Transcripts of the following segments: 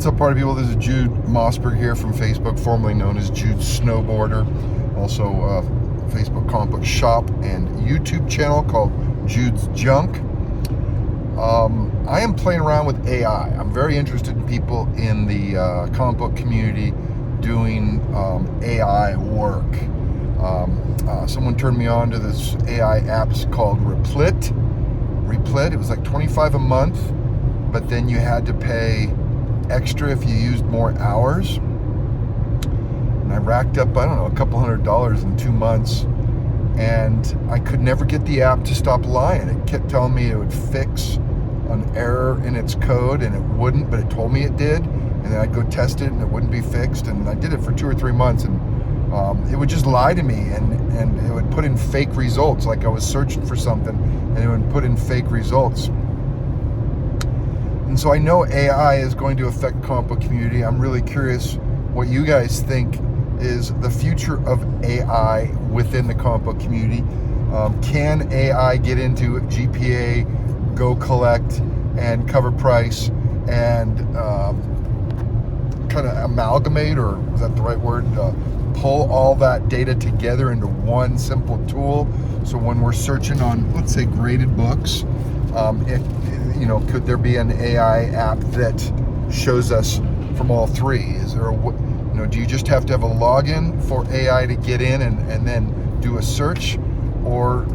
What's up, party people? This is Jude Mossberg here from Facebook, formerly known as Jude Snowboarder. Also, Facebook comic book shop and YouTube channel called Jude's Junk. I am playing around with AI. I'm very interested in people in the comic book community doing AI work. Someone turned me on to this AI app called Replit. It was like $25 a month, but then you had to pay extra if you used more hours. And I racked up, I don't know, a couple $100 in 2 months, and I could never get the app to stop lying. It kept telling me it would fix an error in its code, and it wouldn't, but it told me it did. And then I'd go test it and it wouldn't be fixed, and I did it for 2 or 3 months, and it would just lie to me, and it would put in fake results, like I was searching for something and it would put in fake results. And so I know AI is going to affect the comic book community. I'm really curious what you guys think is the future of AI within the comic book community. Can AI get into GPA, Go Collect, and Cover Price, and kind of amalgamate, or is that the right word? Pull all that data together into one simple tool. So when we're searching on, let's say, graded books, could there be an AI app that shows us from all three? Is there do you just have to have a login for AI to get in and then do a search, or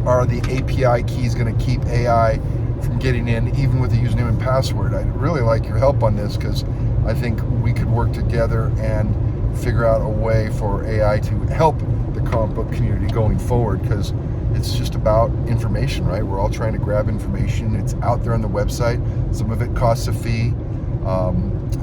are the API keys going to keep AI from getting in even with the username and password? I'd really like your help on this, because I think we could work together and figure out a way for AI to help the comic book community going forward, because it's just about information, right? We're all trying to grab information. It's out there on the website. Some of it costs a fee.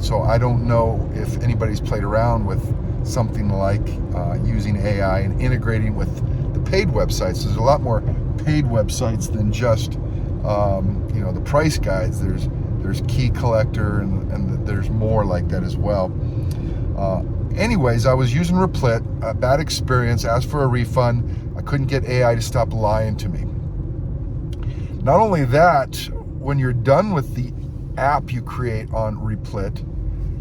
So I don't know if anybody's played around with something like using AI and integrating with the paid websites. There's a lot more paid websites than just the price guides. There's Key Collector, and there's more like that as well. Anyways, I was using Replit, a bad experience, asked for a refund. I couldn't get AI to stop lying to me. Not only that, when you're done with the app you create on Replit,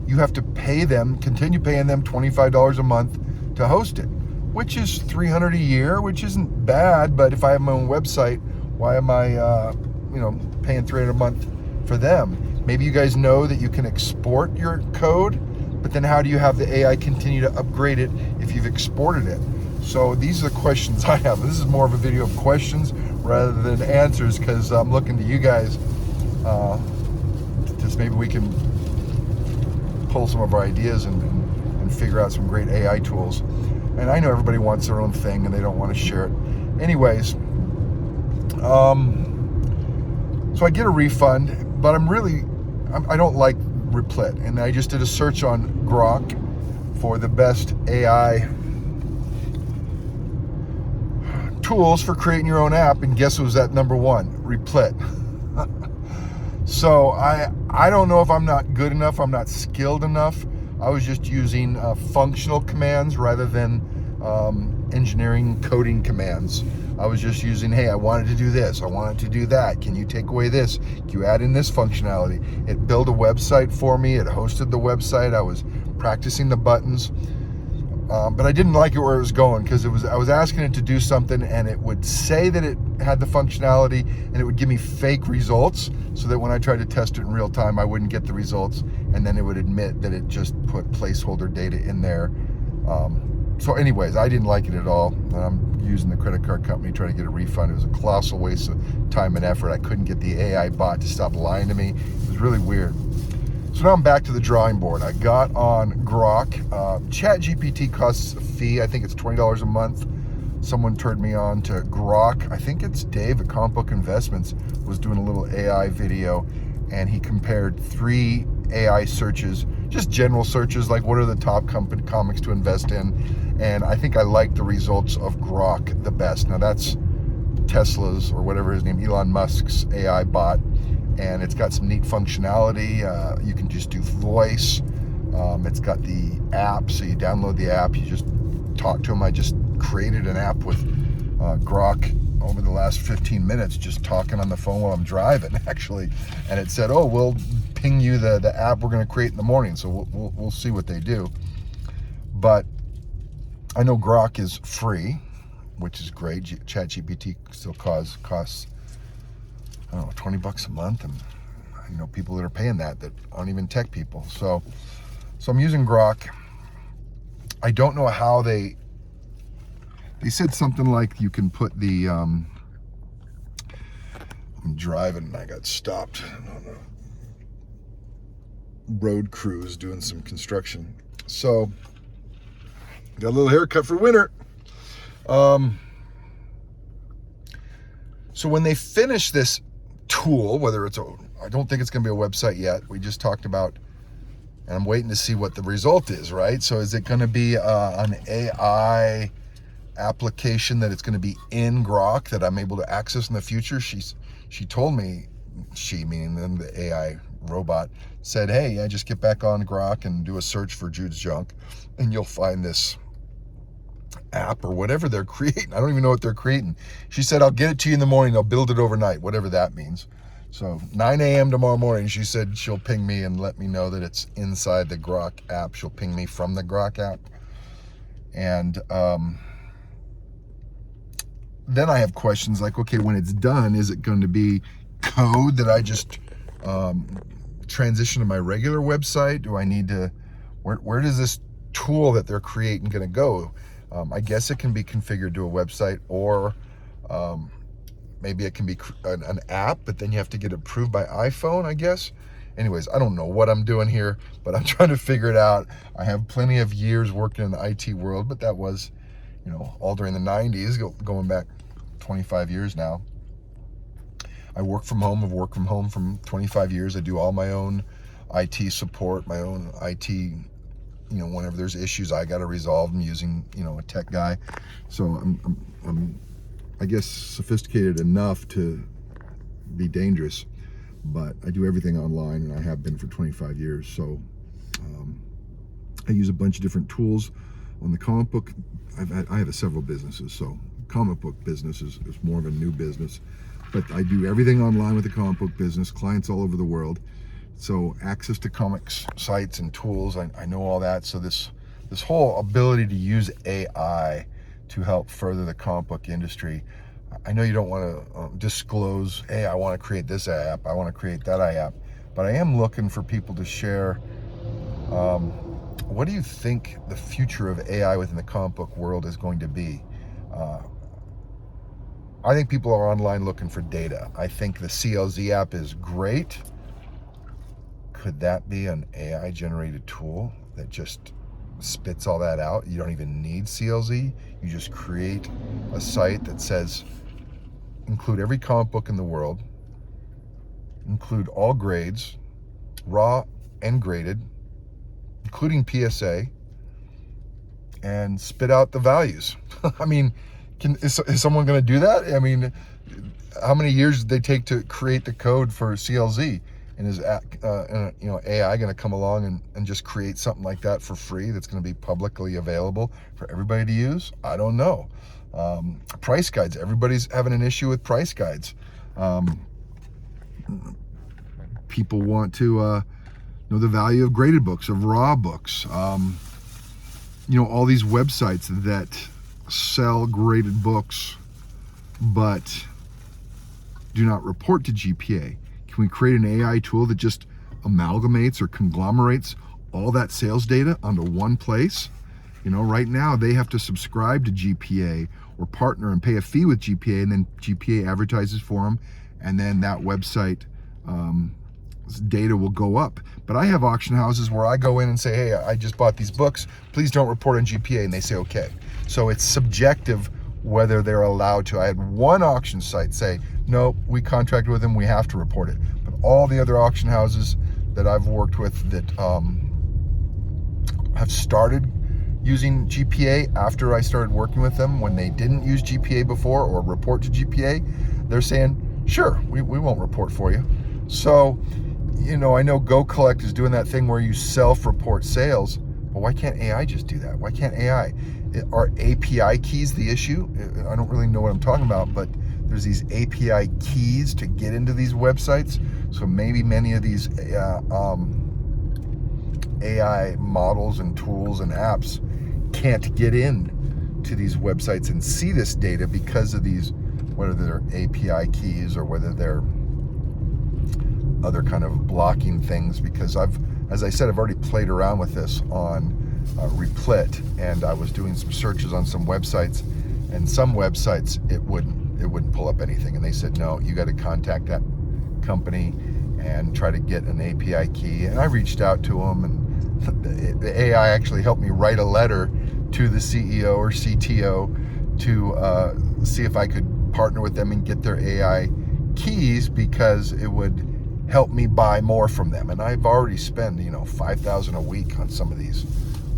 you have to continue paying them $25 a month to host it, which is $300 a year, which isn't bad. But if I have my own website, why am I, paying $300 a month for them? Maybe you guys know that you can export your code, but then how do you have the AI continue to upgrade it if you've exported it? So these are the questions I have. This is more of a video of questions rather than answers, because I'm looking to you guys. Just maybe we can pull some of our ideas and figure out some great AI tools. And I know everybody wants their own thing and they don't want to share it. Anyways, so I get a refund, but I don't like Replit, and I just did a search on Grok for the best AI tools for creating your own app, and guess who's at number one? Replit. So I don't know if I'm not good enough, I'm not skilled enough. I was just using functional commands rather than engineering coding commands. I was just using, hey, I wanted to do this, I wanted to do that. Can you take away this? Can you add in this functionality? It built a website for me. It hosted the website. I was practicing the buttons. But I didn't like it where it was going, because I was asking it to do something, and it would say that it had the functionality, and it would give me fake results, so that when I tried to test it in real time, I wouldn't get the results, and then it would admit that it just put placeholder data in there. So anyways, I didn't like it at all. I'm using the credit card company trying to get a refund. It was a colossal waste of time and effort. I couldn't get the AI bot to stop lying to me. It was really weird. So now I'm back to the drawing board. I got on Grok. ChatGPT costs a fee. I think it's $20 a month. Someone turned me on to Grok. I think it's Dave at Comic Book Investments was doing a little AI video, and he compared 3 AI searches, just general searches, like what are the top comics to invest in. And I think I like the results of Grok the best. Now that's Tesla's, or whatever his name, Elon Musk's AI bot. And it's got some neat functionality. You can just do voice. It's got the app, so you download the app, you just talk to them. I just created an app with Grok over the last 15 minutes just talking on the phone while I'm driving, actually. And it said, oh, we'll ping you the app we're going to create in the morning. So we'll see what they do. But I know Grok is free, which is great. ChatGPT still costs, I don't know, $20 a month. And you know, people that are paying that aren't even tech people. So I'm using Grok. I don't know how they said something like you can put the, I'm driving and I got stopped on a road crews doing some construction. So, got a little haircut for winter. So when they finish this tool, whether it's I don't think it's going to be a website yet. We just talked about, and I'm waiting to see what the result is, right? So is it going to be an AI application that it's going to be in Grok that I'm able to access in the future? She told me, she meaning them, the AI robot, said, hey, yeah, just get back on Grok and do a search for Jude's Junk and you'll find this app or whatever they're creating. I don't even know what they're creating. She said, I'll get it to you in the morning. I'll build it overnight, whatever that means. So 9 a.m. tomorrow morning, she said she'll ping me and let me know that it's inside the Grok app. She'll ping me from the Grok app. And then I have questions like, okay, when it's done, is it going to be code that I just transition to my regular website? Do I need to, where does this tool that they're creating going to go? I guess it can be configured to a website, or maybe it can be an app, but then you have to get approved by iPhone, I guess. Anyways, I don't know what I'm doing here, but I'm trying to figure it out. I have plenty of years working in the IT world, but that was, you know, all during the 90s, going back 25 years now. I work from home. I've worked from home from 25 years. I do all my own IT support, my own IT, you know, whenever there's issues, I got to resolve them using, you know, a tech guy. So I'm I guess, sophisticated enough to be dangerous, but I do everything online, and I have been for 25 years. So I use a bunch of different tools on the comic book. I have several businesses, so comic book business is more of a new business, but I do everything online with the comic book business, clients all over the world. So access to comics sites and tools, I know all that. So this whole ability to use AI to help further the comic book industry. I know you don't want to disclose, hey, I want to create this app, I want to create that app, but I am looking for people to share, what do you think the future of AI within the comic book world is going to be? I think people are online looking for data. I think the CLZ app is great. Could that be an AI generated tool that just spits all that out? You don't even need CLZ. You just create a site that says, include every comic book in the world, include all grades, raw and graded, including PSA, and spit out the values. I mean, is someone going to do that? I mean, how many years did they take to create the code for CLZ? And is you know, AI going to come along and just create something like that for free that's going to be publicly available for everybody to use? I don't know. Price guides. Everybody's having an issue with price guides. People want to know the value of graded books, of raw books. You know, all these websites that sell graded books but do not report to GPA. Can we create an AI tool that just amalgamates or conglomerates all that sales data onto one place? You know, right now they have to subscribe to GPA or partner and pay a fee with GPA, and then GPA advertises for them, and then that website data will go up. But I have auction houses where I go in and say, hey, I just bought these books, please don't report on GPA, and they say okay. So it's subjective whether they're allowed to. I had one auction site say, no, we contracted with them, we have to report it. But all the other auction houses that I've worked with that have started using GPA after I started working with them, when they didn't use GPA before or report to GPA, they're saying, sure, we won't report for you. So, you know, I know Go Collect is doing that thing where you self-report sales, but why can't AI just do that? Why can't AI? Are API keys the issue? I don't really know what I'm talking about, but there's these API keys to get into these websites. So maybe many of these AI models and tools and apps can't get in to these websites and see this data because of these, whether they're API keys or whether they're other kind of blocking things. Because as I said, I've already played around with this on Replit, and I was doing some searches on some websites, and some websites it wouldn't pull up anything, and they said, no, you got to contact that company and try to get an API key. And I reached out to them, and the AI actually helped me write a letter to the CEO or CTO to see if I could partner with them and get their AI keys, because it would help me buy more from them. And I've already spent, $5,000 a week on some of these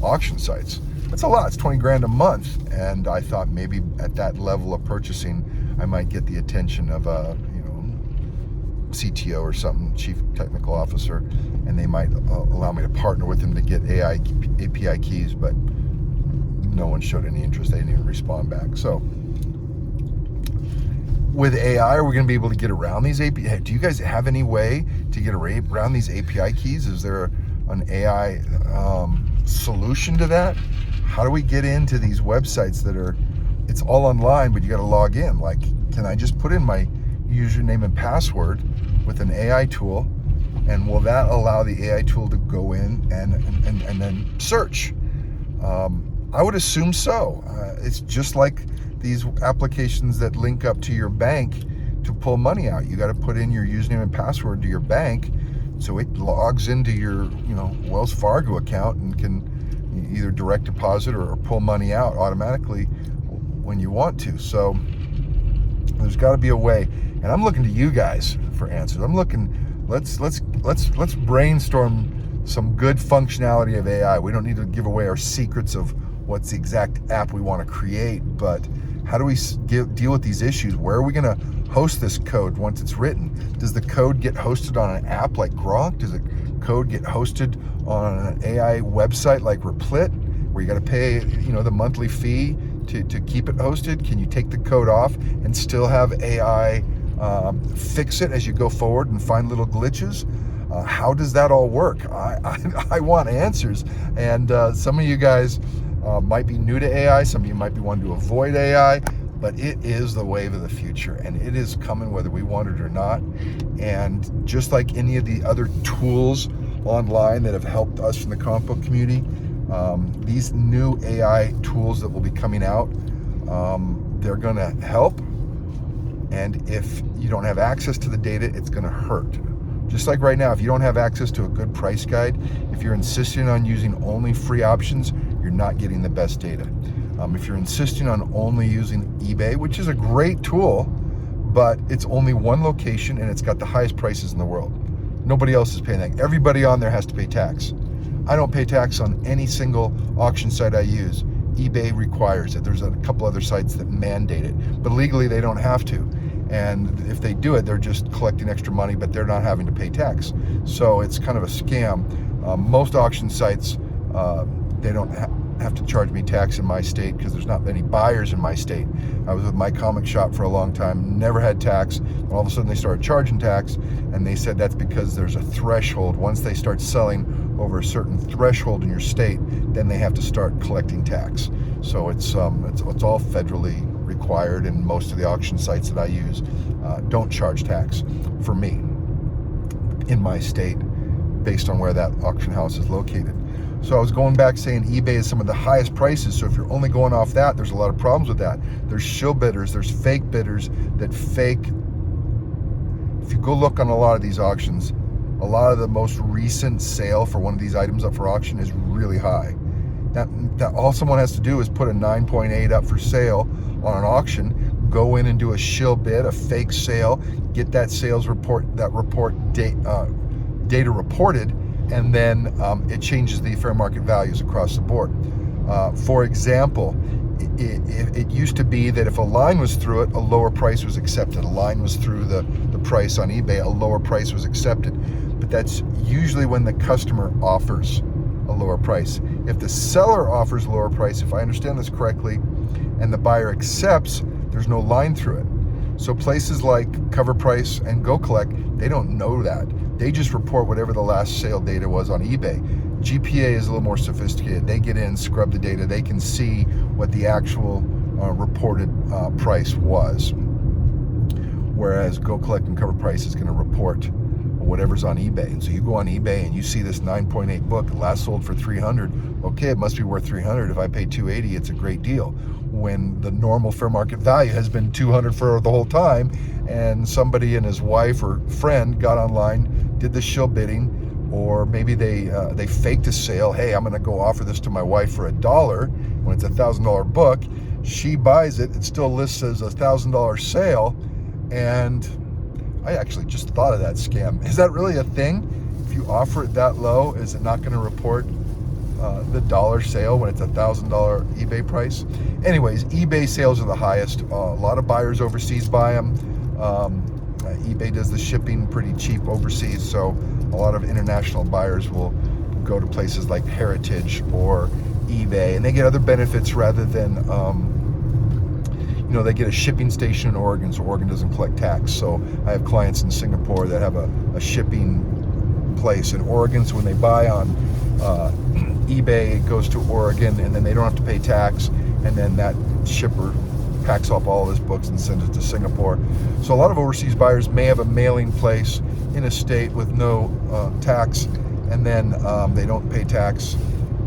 auction sites. That's a lot. It's 20 grand a month. And I thought maybe at that level of purchasing, I might get the attention of a, CTO or something, chief technical officer, and they might allow me to partner with them to get API keys, but no one showed any interest. They didn't even respond back. So with AI, are we going to be able to get around these API? Do you guys have any way to get around these API keys? Is there an AI solution to that? How do we get into these websites it's all online, but you got to log in? Like, can I just put in my username and password with an AI tool, and will that allow the AI tool to go in and then search? I would assume so. It's just like these applications that link up to your bank to pull money out. You got to put in your username and password to your bank, so it logs into your Wells Fargo account and can either direct deposit or pull money out automatically when you want to. So there's got to be a way, and I'm looking to you guys for answers. I'm looking. Let's brainstorm some good functionality of AI. We don't need to give away our secrets of what's the exact app we want to create, but how do we deal with these issues? Where are we going to host this code once it's written? Does the code get hosted on an app like Grok? Does the code get hosted on an AI website like Replit, where you got to pay the monthly fee to keep it hosted? Can you take the code off and still have AI fix it as you go forward and find little glitches? How does that all work? I want answers, and some of you guys might be new to AI, some of you might be wanting to avoid AI, but it is the wave of the future, and it is coming whether we want it or not. And just like any of the other tools online that have helped us in the comic book community, these new AI tools that will be coming out, they're going to help, and if you don't have access to the data, it's going to hurt. Just like right now, if you don't have access to a good price guide, if you're insisting on using only free options, you're not getting the best data. If you're insisting on only using eBay, which is a great tool, but it's only one location and it's got the highest prices in the world. Nobody else is paying that. Everybody on there has to pay tax. I don't pay tax on any single auction site I use. eBay requires it. There's a couple other sites that mandate it, but legally they don't have to. And if they do it, they're just collecting extra money, but they're not having to pay tax. So it's kind of a scam. Most auction sites, they don't have to charge me tax in my state because there's not many buyers in my state. I was with my comic shop for a long time, never had tax. And all of a sudden they started charging tax, and they said that's because there's a threshold. Once they start selling over a certain threshold in your state, then they have to start collecting tax. So it's all federally required, and most of the auction sites that I use don't charge tax for me in my state based on where that auction house is located. So I was going back saying eBay is some of the highest prices, so if you're only going off that, there's a lot of problems with that. There's shill bidders, there's fake bidders that fake. If you go look on a lot of these auctions, a lot of the most recent sale for one of these items up for auction is really high. That all someone has to do is put a 9.8 up for sale on an auction, go in and do a shill bid, a fake sale, get that sales report, data reported, and then it changes the fair market values across the board. For example, it used to be that if a line was through it, a lower price was accepted. A line was through the price on eBay, a lower price was accepted. But that's usually when the customer offers a lower price. If the seller offers a lower price, if I understand this correctly, and the buyer accepts, there's no line through it. So places like Cover Price and Go Collect, they don't know that. They just report whatever the last sale data was on eBay. GPA is a little more sophisticated. They get in, scrub the data. They can see what the actual reported price was. Whereas Go Collect and Cover Price is going to report whatever's on eBay. And so you go on eBay and you see this 9.8 book last sold for 300. Okay, it must be worth 300. If I pay 280, it's a great deal. When the normal fair market value has been 200 for the whole time, and somebody and his wife or friend got online, did the shill bidding, or maybe they faked a sale. Hey, I'm going to go offer this to my wife for $1 when it's $1,000 book. She buys it. It still lists as $1,000 sale, and I actually just thought of that scam. Is that really a thing? If you offer it that low, is it not going to report the dollar sale when it's $1,000 eBay price? Anyways, eBay sales are the highest. A lot of buyers overseas buy them. eBay does the shipping pretty cheap overseas, so a lot of international buyers will go to places like Heritage or eBay, and they get other benefits rather than they get a shipping station in Oregon, so Oregon doesn't collect tax. So I have clients in Singapore that have a shipping place in Oregon, so when they buy on eBay, it goes to Oregon, and then they don't have to pay tax, and then that shipper packs up all of his books and sends it to Singapore. So a lot of overseas buyers may have a mailing place in a state with no tax, and then they don't pay tax,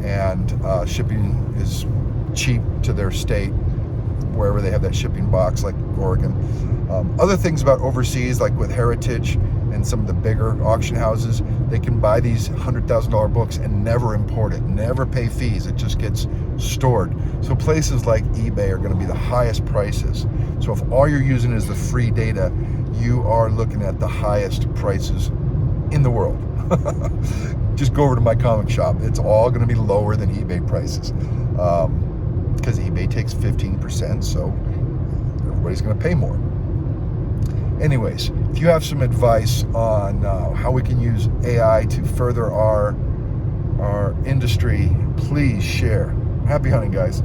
and shipping is cheap to their state, wherever they have that shipping box, like Oregon. Other things about overseas, like with Heritage and some of the bigger auction houses, they can buy these $100,000 books and never import it, never pay fees. It just gets stored. So places like eBay are going to be the highest prices. So if all you're using is the free data, you are looking at the highest prices in the world. Just go over to my comic shop. It's all going to be lower than eBay prices. Because eBay takes 15%, so everybody's going to pay more. Anyways, if you have some advice on how we can use AI to further our industry, please share. Happy hunting, guys.